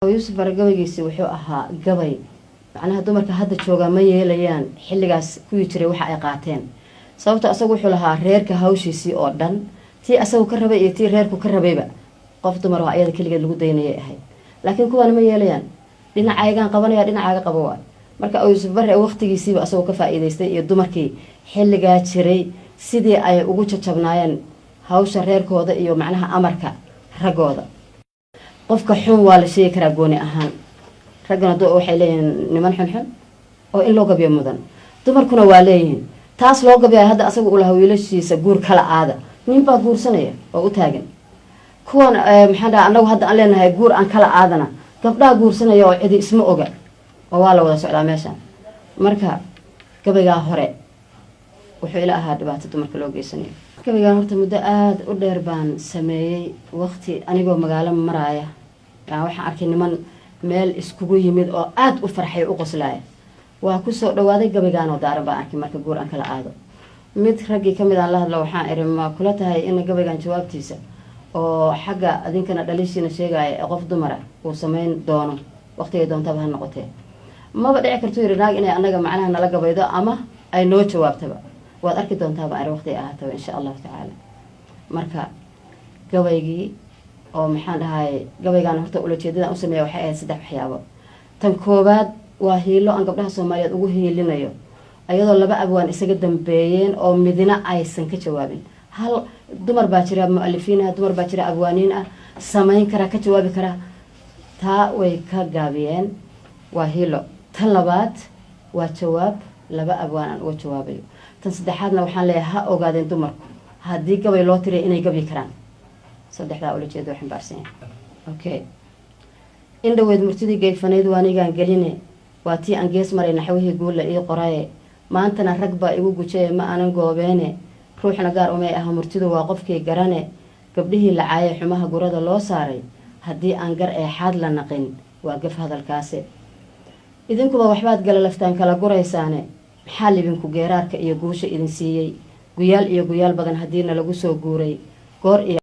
يوسف gabaygiisi wuxuu ahaa gabay macnaha dumarka hadda jooga ma yeelayaan xilligaas ku jiray waxa ay qaateen sababta asagu wuxuu lahaa reerka hawshiisii oo dhan tii asagu ka rabay iyo tii reerku ka rabayba qof dumar oo ayada kaligeed lagu daynayay ahayd laakiin kuwan ma yeelayaan dhinacaygan qabanaya dhinacaaga qabo waa marka Yusuf bare waqtigiisiiba asagu ka faa'iideystay iyo dumarkii xilligaa jiray sidii ay ugu jajabnaayeen hawsha reerkooda iyo macnaha amarka ragooda qofka xun waa la sheegi karaa gooni ahaan ragana doo waxay leeyihiin niman xun oo in loo gabiyo mudan dumarkuna waa leeyihiin taas loo gabiyo hadda asagu u lahaa wiilashiisa guur kala aada nin baa guursanaya oo u taagan kuwan maxaa dhaca anagu hadda aan leenahay guur aan kala aadana gabdhaha guursanaya oo cidi isma oga oo waa la wada socdaa meeshan marka gabaygaa hore wuxuu ila ahaa dhibaato dumarka loo geysanayo gabaygaan horta muddo aad u dheer baan sameeyay waqti anigoo magaalo maraaya waxaan arkay niman meel iskugu yimid oo aad u farxay u qoslaaya waa ku soo dhawaaday gabaygaan oo daaran baan arkay marka guur aan kala aado mid raggii kamid aan la hadlo waxaan iri ma kula tahay in gabaygaan jawaabtiisa oo xagga adinkana dhalishiina sheegaya qof dumar ah uu sameyn doono waqtiga doontaba ha noqotee maba dhici karto yiri naag inay anaga macnaha nala gabaydo ama ay noo jawaabtaba waad arki doontaa baan waqti ahaataba insha Allah ta'ala marka gabaygii oo maxaan dhahay gabaygaan horta ula jeedada u sameeyay waxay ahayd saddex waxyaabo tan koobaad waa hiilo aan gabdhaha Soomaaliyeed ugu hiilinayo ayadoo laba abwaan isaga dambeeyeen oo midna aysan ka jawaabin hal dumar baa jira mu'allifiin ah dumar baa jira abwaaniin ah sameyn kara ka jawaabi kara taa way ka gaabiyeen waa hiilo tan labaad waa jawaab laba abwaan aan uga jawaabayo tan saddexaadna waxaan leeyahay ha ogaadeen dumarku haddii gabay loo tiray inay gabi karaan saddexdaa ula jeedo waxaan baarsan okay in dhaweed murtidii geyfaneed waanigaan geline waa tii aan gees maray naxwihii guula ii qoraye maantana rag baa igu gujay ma aanan goobeene ruuxna gaar umay ah murtidu waa qofkii garane gabdhihii la caayay xumaha gurada loo saaray haddii aan gar ee xaad la naqin waa gaf hadalkaasi idinkuba waxbaad gala laftaan kala guraysaane maxaa libinku geeraarka iyo guusha idin siiyey guyaal iyo guyaal badan haddiina lagu soo guuray goor iyo